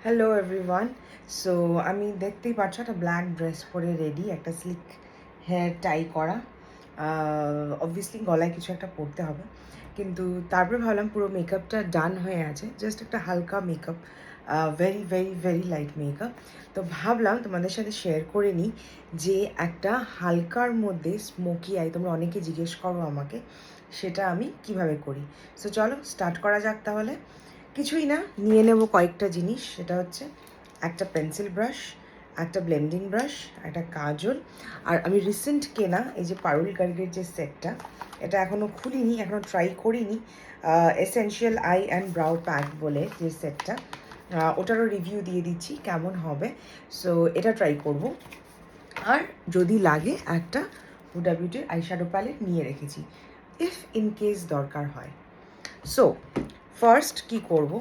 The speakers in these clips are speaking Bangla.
Hello everyone. সো আমি দেখতেই পাচ্ছ একটা ব্ল্যাক ড্রেস পরে রেডি, একটা স্লিক হেয়ার টাই করা। অবভিয়াসলি গলায় কিছু একটা পরতে হবে, কিন্তু তারপরে ভাবলাম পুরো মেকআপটা ডান হয়ে আছে, জাস্ট একটা হালকা makeup, very very very light makeup. তো ভাবলাম তোমাদের সাথে শেয়ার করে নিই যে একটা হালকার মধ্যে স্মোকি আই, তোমরা অনেকে জিজ্ঞেস করো আমাকে, সেটা আমি কিভাবে করি। সো চলো স্টার্ট করা যাক তাহলে। কিছুই না, নিয়ে নেব কয়েকটা জিনিস। সেটা হচ্ছে একটা পেন্সিল ব্রাশ, একটা ব্লেন্ডিং ব্রাশ, একটা কাজল, আর আমি রিসেন্ট কেনা এই যে পারুল গার্গের যে সেটটা, এটা এখনও খুলিনি, এখনও ট্রাই করিনি। Essential I and brow pack বলে যে সেটটা, ওটারও রিভিউ দিয়ে দিচ্ছি কেমন হবে। সো এটা ট্রাই করব। আর যদি লাগে একটা হুডা বিউটির আইশ্যাডো প্যালেট নিয়ে রেখেছি, ইফ ইন কেস দরকার হয়। সো ফার্স্ট কি করব,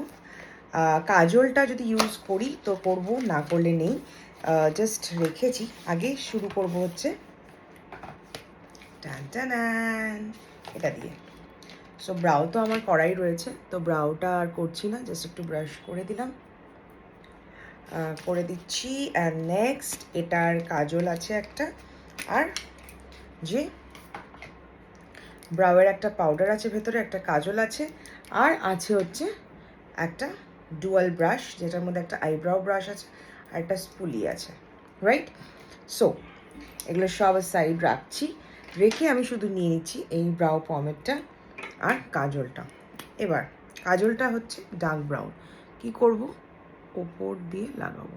কাজলটা যদি ইউজ করি তো করব, না করলে নেই, জাস্ট রেখেছি। আগে শুরু করব হচ্ছে টান টান এটা দিয়ে। সো ব্রাউ তো আমার করাই রয়েছে, তো ব্রাউটা আর করছি না, জাস্ট একটু ব্রাশ করে দিলাম, করে দিচ্ছি। অ্যান্ড নেক্সট এটার কাজল আছে একটা, আর যে ব্রাউয়ের একটা পাউডার আছে ভেতরে, একটা কাজল আছে, আর আছে হচ্ছে একটা ডুয়াল ব্রাশ, যেটার মধ্যে একটা আইব্রাউ ব্রাশ আছে আর একটা স্পুলি আছে, রাইট? সো এগুলো সব সাইড রাখছি, রেখে আমি শুধু নিয়ে নিচ্ছি এই ব্রাউ পমেটটা আর কাজলটা। এবার কাজলটা হচ্ছে ডার্ক ব্রাউন, কি করব, ওপর দিয়ে লাগাবো।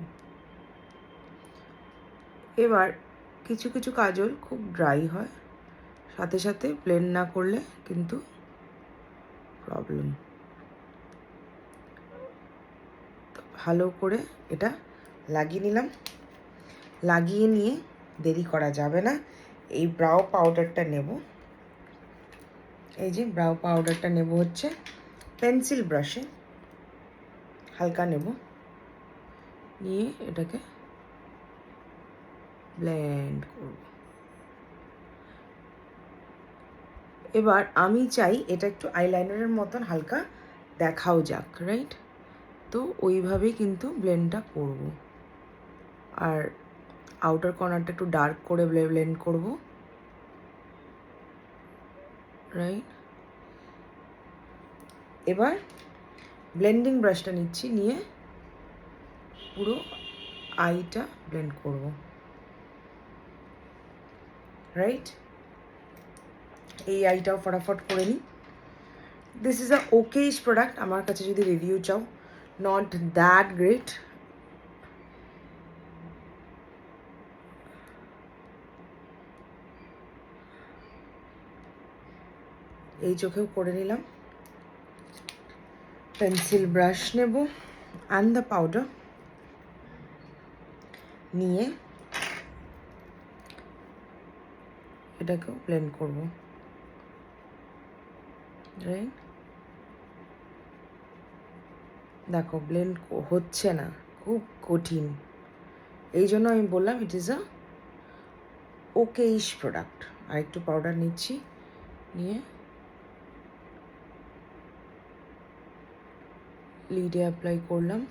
এবার কিছু কিছু কাজল খুব ড্রাই হয়, সাথে সাথে ব্লেন্ড না করলে কিন্তু প্রবলেম। ভালো করে এটা লাগিয়ে নিলাম। লাগিয়ে নিয়ে দেরি করা যাবে না, এই ব্রাউ পাউডারটা নেব। এই যে ব্রাউ পাউডারটা নেব হচ্ছে পেন্সিল ব্রাশে হালকা নেব, নিয়ে এটাকে ব্লেন্ড করব। এবার আমি চাই এটা একটু আইলাইনারের মতন হালকা দেখাও যাক, রাইট? তো ওইভাবেই কিন্তু ব্লেন্ডটা করব, আর আউটার কর্নারটা একটু ডার্ক করে ব্লেন্ড করব, রাইট? এবার ব্লেন্ডিং ব্রাশটা নিচ্ছি, নিয়ে পুরো আইটা ব্লেন্ড করব, রাইট? এই আইটাও ফটাফট করে নিই। দিস ইজ আ ওকেইশ প্রোডাক্ট আমার কাছে, যদি রিভিউ চাও, নট দ্যাট গ্রেট। এই চোখেও করে নিলাম। পেন্সিল ব্রাশ নেব অ্যান্ড দ্য পাউডার, নিয়ে এটাকেও ব্লেন্ড করব, রাইট? দেখো ব্লেন্ড হচ্ছে না, খুব কঠিন। এই জন্য আমি বললাম ইট ইজ আ ওকেইশ প্রোডাক্ট। আর একটু পাউডার নিচ্ছি, নিয়ে লিডে অ্যাপ্লাই করলাম,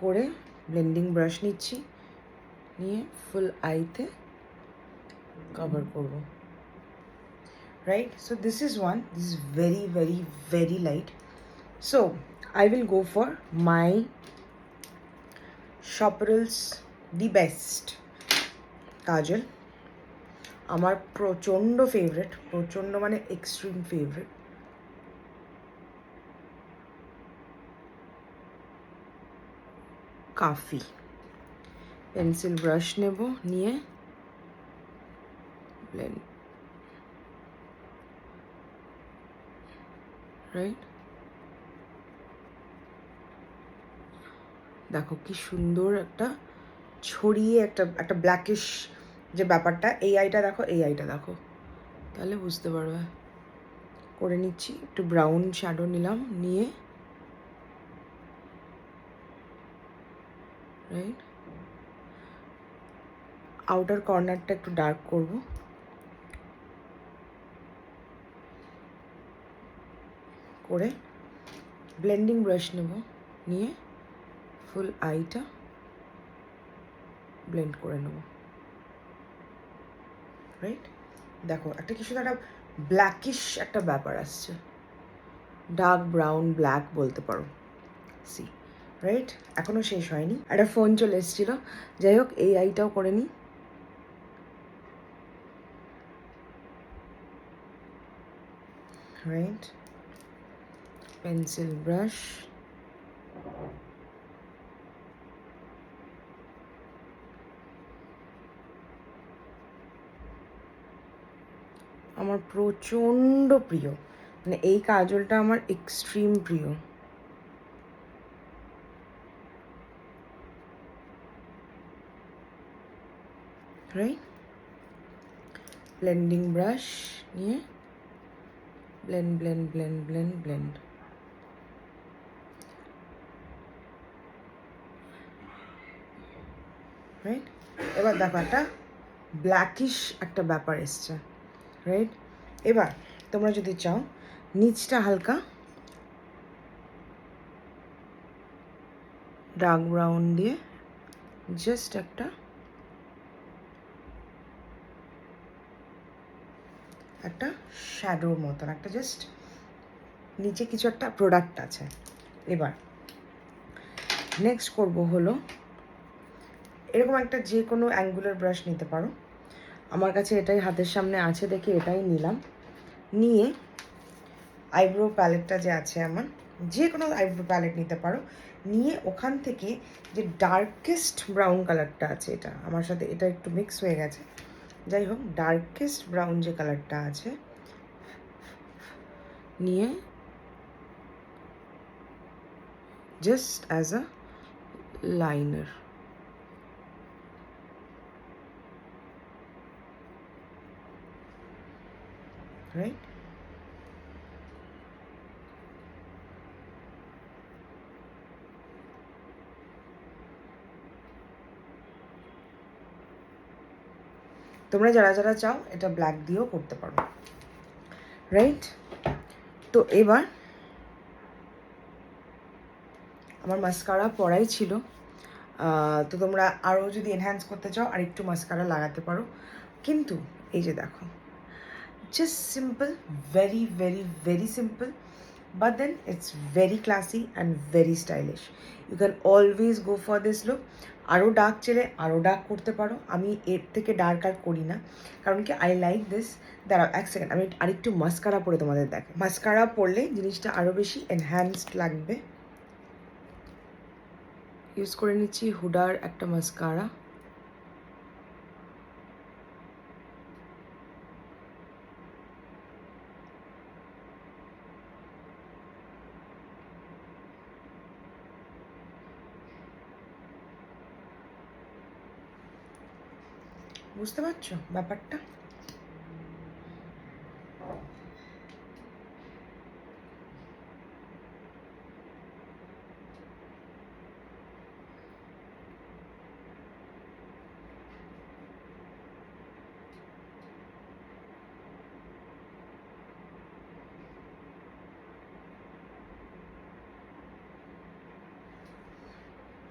করে ব্লেন্ডিং ব্রাশ নিচ্ছি, নিয়ে ফুল আইতে কভার করব, right? So this is one, this is very very very light. So I will go for my Shopperals the best কাজল, আমার প্রচণ্ড ফেভারেট, প্রচণ্ড মানে এক্সট্রিম ফেভারেট। কাফি পেন্সিল ব্রাশ নেব, নিয়ে ব্লেন্ড, রাইট? দেখো কি সুন্দর একটা ছড়িয়ে একটা একটা ব্ল্যাকিশ যে ব্যাপারটা, এই আইটা দেখো, এই আইটা দেখো, তাহলে বুঝতে পারবে। করে নিচ্ছি, একটু ব্রাউন শ্যাডো নিলাম, নিয়ে রাইট আউটার কর্নারটা একটু ডার্ক করব, করে ব্লেন্ডিং ব্রাশ নেব, নিয়ে ফুল আইটা ব্লেন্ড করে নেব। রাইট, দেখো একটা কিছু একটা ব্ল্যাকিশ একটা ব্যাপার আসছে, ডার্ক ব্রাউন ব্ল্যাক বলতে পারো। সি, রাইট, এখনও শেষ হয়নি, একটা ফোন চলে এসেছিলো। যাই হোক, এই আইটাও করে নিই। রাইট, পেন্সিল ব্রাশ, আমার প্রচণ্ড প্রিয়, মানে এই কাজলটা আমার এক্সট্রিম প্রিয়। রাইট, ব্লেন্ডিং ব্রাশ নিয়ে blend blend blend blend blend. Right, এবার দেখো একটা ব্ল্যাকিশ একটা ব্যাপার এসছে। রাইট, এবার তোমরা যদি চাও নিচটা হালকা ডার্ক ব্রাউন দিয়ে জাস্ট একটা একটা শ্যাডোর মতন একটা জাস্ট নিচে কিছু একটা প্রোডাক্ট আছে। এবার নেক্সট করব হলো এরকম একটা যে কোনো অ্যাঙ্গুলার ব্রাশ নিতে পারো। আমার কাছে এটাই হাতের সামনে আছে দেখে এটাই নিলাম। নিয়ে আইব্রো প্যালেটটা যে আছে আমার, যে কোনো আইব্রো প্যালেট নিতে পারো। নিয়ে ওখান থেকে যে ডার্কেস্ট ব্রাউন কালারটা আছে, এটা আমার সাথে এটা একটু মিক্স হয়ে গেছে, যাই হোক ডার্কেস্ট ব্রাউন যে কালারটা আছে নিয়ে just as a liner. Right, তোমরা যারা যারা চাও এটা ব্ল্যাক দিয়েও করতে পারো। রাইট, তো এবার আমার মাস্কারা পরাই ছিল, তো তোমরা আরও যদি এনহ্যান্স করতে চাও আর একটু মাস্কারা লাগাতে পারো। কিন্তু এই যে দেখো, just simple, very very very simple, but then it's very classy and very stylish. You can always go for this look. আরও ডার্ক চেলে আরও ডার্ক করতে পারো, আমি এর থেকে ডার্ক আর করি না, কারণ কি আই লাইক দিস। দাঁড়াও এক সেকেন্ড, আমি আরেকটু মাস্কারা পরে তোমাদের দেখ। মাস্কারা পরলে জিনিসটা আরও বেশি এনহ্যান্সড লাগবে। ইউজ করে নিচ্ছি হুডার একটা মাস্কারা। বুঝতে পারছো ব্যাপারটা?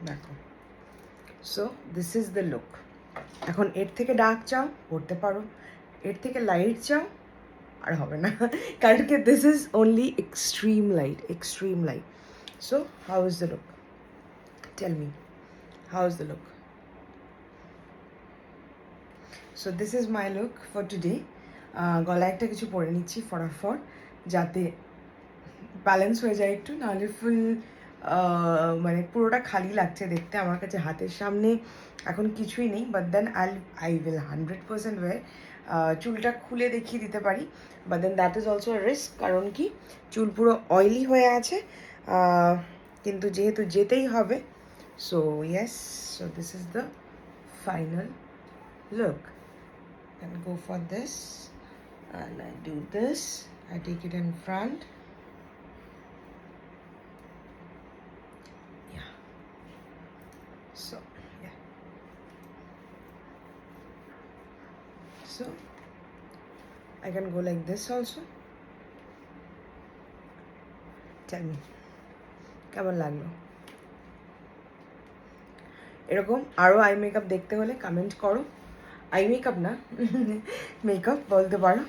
দেখো, so this is the look. এখন এর থেকে ডার্ক চাও করতে পারো, এর থেকে লাইট চাও আর হবে না, কারণ কি this is only extreme light, extreme light. So how is the look? Tell me, how is the look? So this is my look for today. গলায় একটা কিছু পরে নিচ্ছি ফটাফট, যাতে ব্যালেন্স হয়ে যায় একটু, নাহলে ফুল মানে পুরোটা খালি লাগছে দেখতে আমার কাছে। হাতের সামনে এখন কিছুই নেই, but then I will 100% way চুলটা খুলে দেখিয়ে দিতে পারি, but then that is also risk, কারণ কি চুল পুরো অয়েলি হয়ে আছে, কিন্তু যেহেতু যেতেই হবে, so yes, so this is the final look. And go for this, and I do this, I take it in front. Yeah, so yeah, so I can go like this also. Tell me, কেমন লাগলো? এরকম আরও আই মেকআপ দেখতে হলে কমেন্ট করো। আই মেকআপ না, মেকআপ বলতে পারো।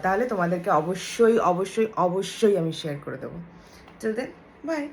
তাহলে তোমাদেরকে অবশ্যই অবশ্যই অবশ্যই আমি শেয়ার করে দেবো। Till then, by.